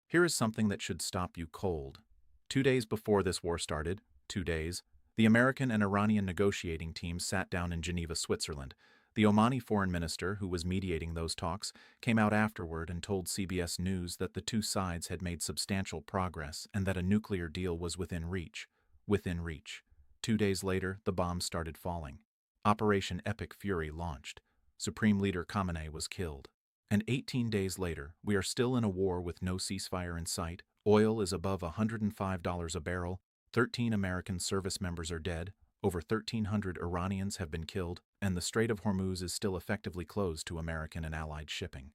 Here is something that should stop you cold. 2 days before this war started, 2 days, the American and Iranian negotiating teams sat down in Geneva, Switzerland. The Omani foreign minister, who was mediating those talks, came out afterward and told CBS News that the two sides had made substantial progress and that a nuclear deal was within reach. Within reach. 2 days later, the bombs started falling. Operation Epic Fury launched. Supreme Leader Khamenei was killed. And 18 days later, we are still in a war with no ceasefire in sight. Oil is above $105 a barrel. 13 American service members are dead. Over 1,300 Iranians have been killed, and the Strait of Hormuz is still effectively closed to American and Allied shipping.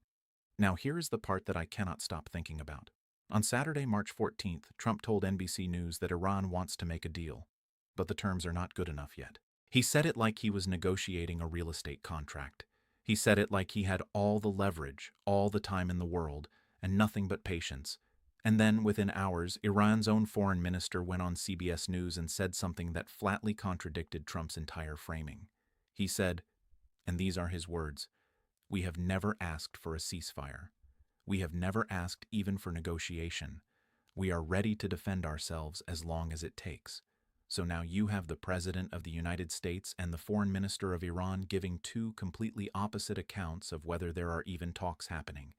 Now here is the part that I cannot stop thinking about. On Saturday, March 14th, Trump told NBC News that Iran wants to make a deal, but the terms are not good enough yet. He said it like he was negotiating a real estate contract. He said it like he had all the leverage, all the time in the world, and nothing but patience. And then, within hours, Iran's own foreign minister went on CBS News and said something that flatly contradicted Trump's entire framing. He said, and these are his words, "We have never asked for a ceasefire. We have never asked even for negotiation. We are ready to defend ourselves as long as it takes." So now you have the President of the United States and the Foreign Minister of Iran giving two completely opposite accounts of whether there are even talks happening.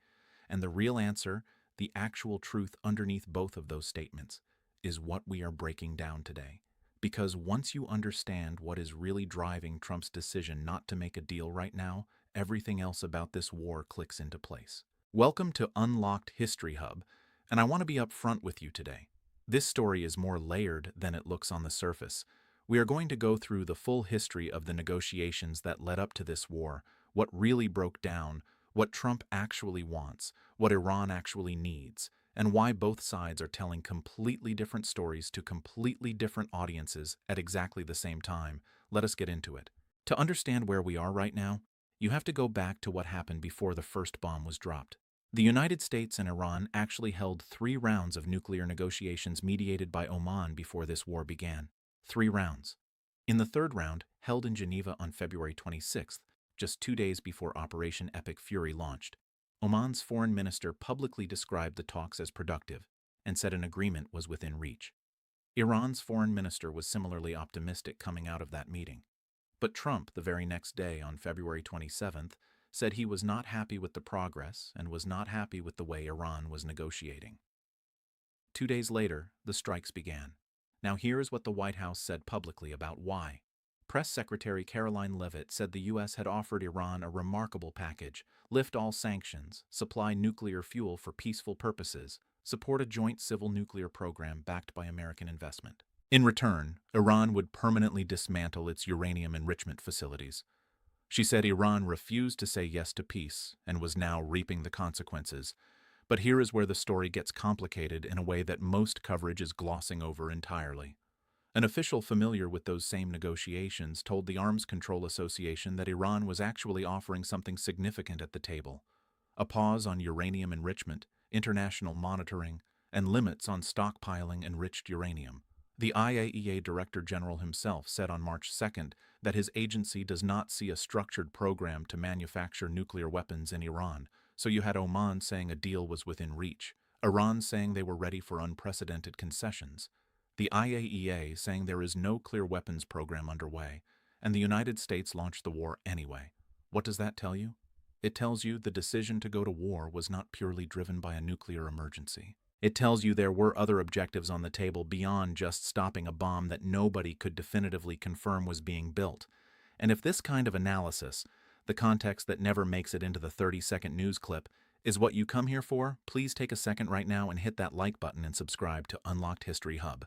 And the real answer, the actual truth underneath both of those statements, is what we are breaking down today. Because once you understand what is really driving Trump's decision not to make a deal right now, everything else about this war clicks into place. Welcome to Unlocked History Hub, and I want to be upfront with you today. This story is more layered than it looks on the surface. We are going to go through the full history of the negotiations that led up to this war, what really broke down, what Trump actually wants, what Iran actually needs, and why both sides are telling completely different stories to completely different audiences at exactly the same time. Let us get into it. To understand where we are right now, you have to go back to what happened before the first bomb was dropped. The United States and Iran actually held 3 rounds of nuclear negotiations mediated by Oman before this war began. 3 rounds. In the third round, held in Geneva on February 26th, just 2 days before Operation Epic Fury launched, Oman's foreign minister publicly described the talks as productive and said an agreement was within reach. Iran's foreign minister was similarly optimistic coming out of that meeting. But Trump, the very next day on February 27th, said he was not happy with the progress and was not happy with the way Iran was negotiating. 2 days later, the strikes began. Now here is what the White House said publicly about why. Press Secretary Caroline Leavitt said the U.S. had offered Iran a remarkable package: lift all sanctions, supply nuclear fuel for peaceful purposes, support a joint civil nuclear program backed by American investment. In return, Iran would permanently dismantle its uranium enrichment facilities. She said Iran refused to say yes to peace and was now reaping the consequences. But here is where the story gets complicated in a way that most coverage is glossing over entirely. An official familiar with those same negotiations told the Arms Control Association that Iran was actually offering something significant at the table: a pause on uranium enrichment, international monitoring, and limits on stockpiling enriched uranium. The IAEA Director General himself said on March 2nd that his agency does not see a structured program to manufacture nuclear weapons in Iran, so you had Oman saying a deal was within reach, Iran saying they were ready for unprecedented concessions, the IAEA saying there is no clear weapons program underway, and the United States launched the war anyway. What does that tell you? It tells you the decision to go to war was not purely driven by a nuclear emergency. It tells you there were other objectives on the table beyond just stopping a bomb that nobody could definitively confirm was being built. And if this kind of analysis, the context that never makes it into the 30-second news clip, is what you come here for, please take a second right now and hit that like button and subscribe to Unlocked History Hub.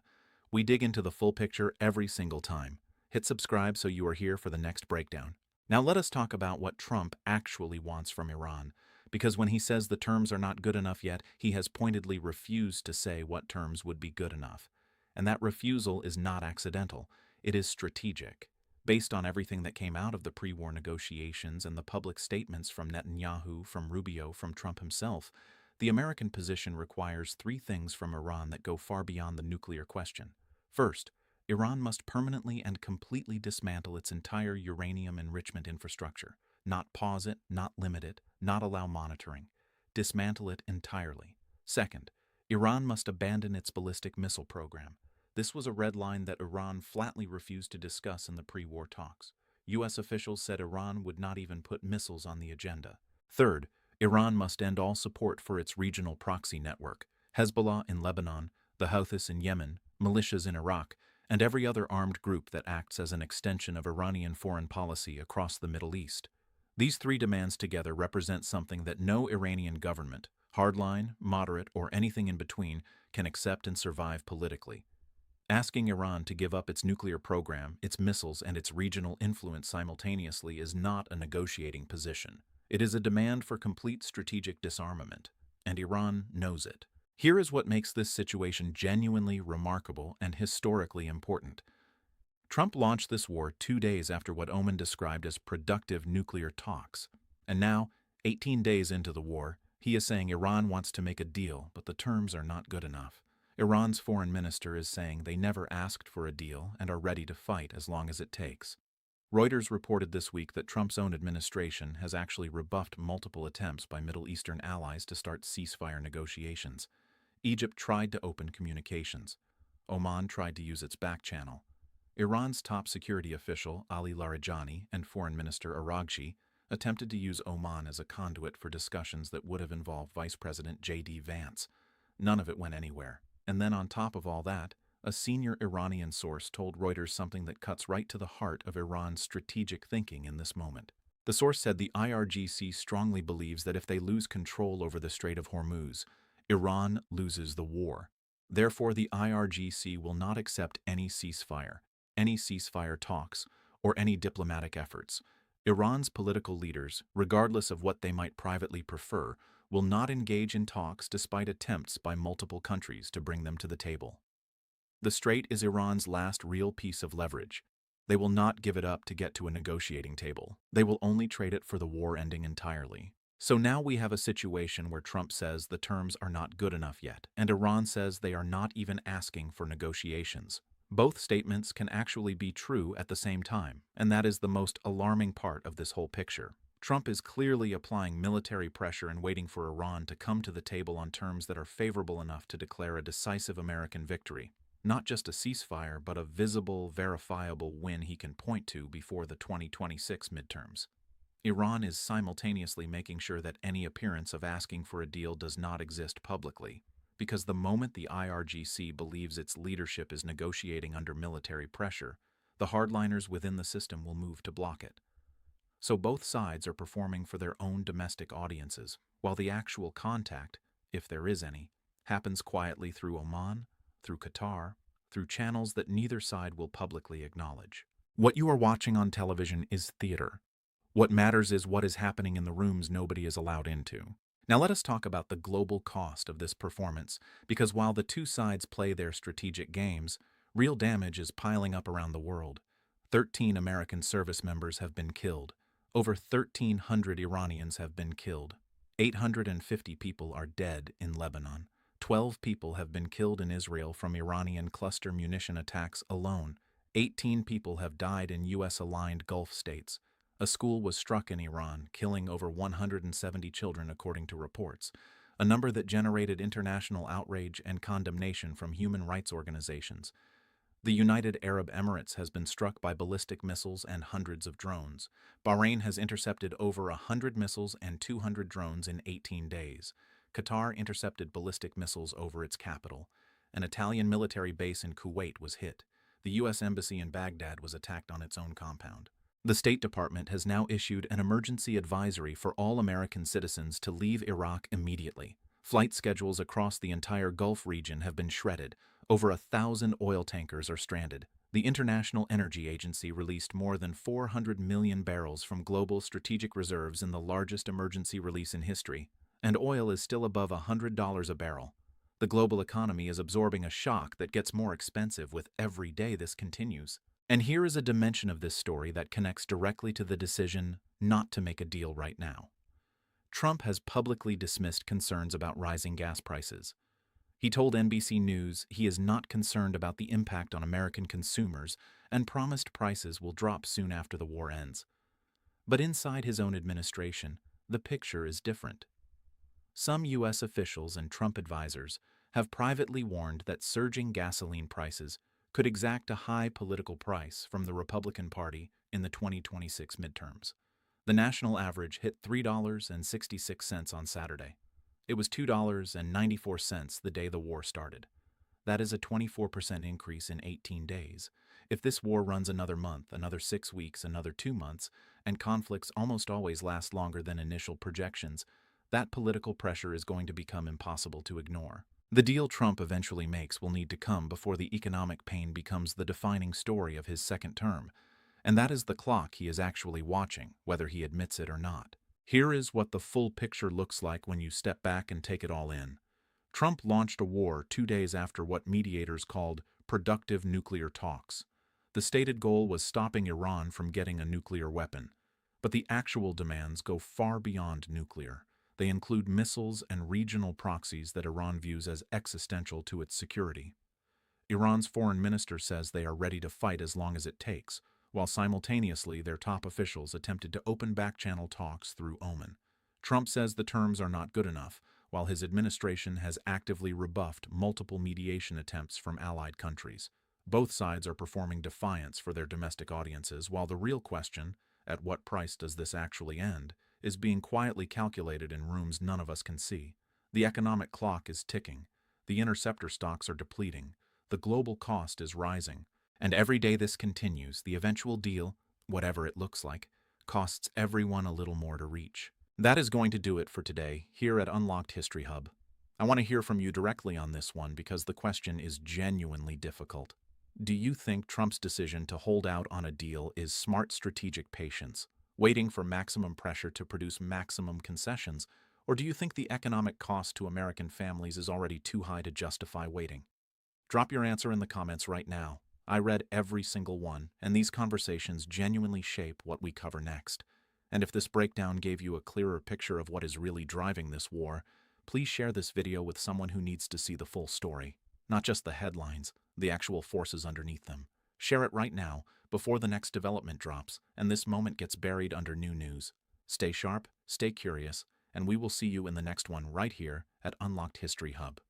We dig into the full picture every single time. Hit subscribe so you are here for the next breakdown. Now let us talk about what Trump actually wants from Iran. Because when he says the terms are not good enough yet, he has pointedly refused to say what terms would be good enough. And that refusal is not accidental. It is strategic. Based on everything that came out of the pre-war negotiations and the public statements from Netanyahu, from Rubio, from Trump himself, the American position requires 3 things from Iran that go far beyond the nuclear question. First, Iran must permanently and completely dismantle its entire uranium enrichment infrastructure. Not pause it, not limit it, not allow monitoring. Dismantle it entirely. Second, Iran must abandon its ballistic missile program. This was a red line that Iran flatly refused to discuss in the pre-war talks. U.S. officials said Iran would not even put missiles on the agenda. Third, Iran must end all support for its regional proxy network, Hezbollah in Lebanon, the Houthis in Yemen, militias in Iraq, and every other armed group that acts as an extension of Iranian foreign policy across the Middle East. These three demands together represent something that no Iranian government, hardline, moderate, or anything in between, can accept and survive politically. Asking Iran to give up its nuclear program, its missiles, and its regional influence simultaneously is not a negotiating position. It is a demand for complete strategic disarmament, and Iran knows it. Here is what makes this situation genuinely remarkable and historically important. Trump launched this war 2 days after what Oman described as productive nuclear talks. And now, 18 days into the war, he is saying Iran wants to make a deal, but the terms are not good enough. Iran's foreign minister is saying they never asked for a deal and are ready to fight as long as it takes. Reuters reported this week that Trump's own administration has actually rebuffed multiple attempts by Middle Eastern allies to start ceasefire negotiations. Egypt tried to open communications. Oman tried to use its back channel. Iran's top security official, Ali Khamenei, and Foreign Minister Araghchi attempted to use Oman as a conduit for discussions that would have involved Vice President J.D. Vance. None of it went anywhere. And then on top of all that, a senior Iranian source told Reuters something that cuts right to the heart of Iran's strategic thinking in this moment. The source said the IRGC strongly believes that if they lose control over the Strait of Hormuz, Iran loses the war. Therefore, the IRGC will not accept any ceasefire talks, or any diplomatic efforts. Iran's political leaders, regardless of what they might privately prefer, will not engage in talks despite attempts by multiple countries to bring them to the table. The Strait is Iran's last real piece of leverage. They will not give it up to get to a negotiating table. They will only trade it for the war ending entirely. So now we have a situation where Trump says the terms are not good enough yet, and Iran says they are not even asking for negotiations. Both statements can actually be true at the same time, and that is the most alarming part of this whole picture. Trump is clearly applying military pressure and waiting for Iran to come to the table on terms that are favorable enough to declare a decisive American victory. Not just a ceasefire, but a visible, verifiable win he can point to before the 2026 midterms. Iran is simultaneously making sure that any appearance of asking for a deal does not exist publicly, because the moment the IRGC believes its leadership is negotiating under military pressure, the hardliners within the system will move to block it. So both sides are performing for their own domestic audiences, while the actual contact, if there is any, happens quietly through Oman, through Qatar, through channels that neither side will publicly acknowledge. What you are watching on television is theater. What matters is what is happening in the rooms nobody is allowed into. Now let us talk about the global cost of this performance, because while the two sides play their strategic games, real damage is piling up around the world. 13 American service members have been killed. Over 1,300 Iranians have been killed. 850 people are dead in Lebanon. 12 people have been killed in Israel from Iranian cluster munition attacks alone. 18 people have died in U.S.-aligned Gulf states. A school was struck in Iran, killing over 170 children according to reports, a number that generated international outrage and condemnation from human rights organizations. The United Arab Emirates has been struck by ballistic missiles and hundreds of drones. Bahrain has intercepted over 100 missiles and 200 drones in 18 days. Qatar intercepted ballistic missiles over its capital. An Italian military base in Kuwait was hit. The U.S. Embassy in Baghdad was attacked on its own compound. The State Department has now issued an emergency advisory for all American citizens to leave Iraq immediately. Flight schedules across the entire Gulf region have been shredded. Over 1,000 oil tankers are stranded. The International Energy Agency released more than 400 million barrels from global strategic reserves in the largest emergency release in history, and oil is still above $100 a barrel. The global economy is absorbing a shock that gets more expensive with every day this continues. And here is a dimension of this story that connects directly to the decision not to make a deal right now. Trump has publicly dismissed concerns about rising gas prices. He told NBC News he is not concerned about the impact on American consumers and promised prices will drop soon after the war ends. But inside his own administration, the picture is different. Some U.S. officials and Trump advisors have privately warned that surging gasoline prices could exact a high political price from the Republican Party in the 2026 midterms. The national average hit $3.66 on Saturday. It was $2.94 the day the war started. That is a 24% increase in 18 days. If this war runs another month, another 6 weeks, another 2 months, and conflicts almost always last longer than initial projections, that political pressure is going to become impossible to ignore. The deal Trump eventually makes will need to come before the economic pain becomes the defining story of his second term, and that is the clock he is actually watching, whether he admits it or not. Here is what the full picture looks like when you step back and take it all in. Trump launched a war 2 days after what mediators called productive nuclear talks. The stated goal was stopping Iran from getting a nuclear weapon. But the actual demands go far beyond nuclear. They include missiles and regional proxies that Iran views as existential to its security. Iran's foreign minister says they are ready to fight as long as it takes, while simultaneously their top officials attempted to open back-channel talks through Oman. Trump says the terms are not good enough, while his administration has actively rebuffed multiple mediation attempts from allied countries. Both sides are performing defiance for their domestic audiences, while the real question, at what price does this actually end, is being quietly calculated in rooms none of us can see. The economic clock is ticking. The interceptor stocks are depleting. The global cost is rising. And every day this continues, the eventual deal, whatever it looks like, costs everyone a little more to reach. That is going to do it for today here at Unlocked History Hub. I want to hear from you directly on this one because the question is genuinely difficult. Do you think Trump's decision to hold out on a deal is smart strategic patience, waiting for maximum pressure to produce maximum concessions, or do you think the economic cost to American families is already too high to justify waiting? Drop your answer in the comments right now. I read every single one, and these conversations genuinely shape what we cover next. And if this breakdown gave you a clearer picture of what is really driving this war, please share this video with someone who needs to see the full story, not just the headlines, the actual forces underneath them. Share it right now, before the next development drops, and this moment gets buried under new news. Stay sharp, stay curious, and we will see you in the next one right here at Unlocked History Hub.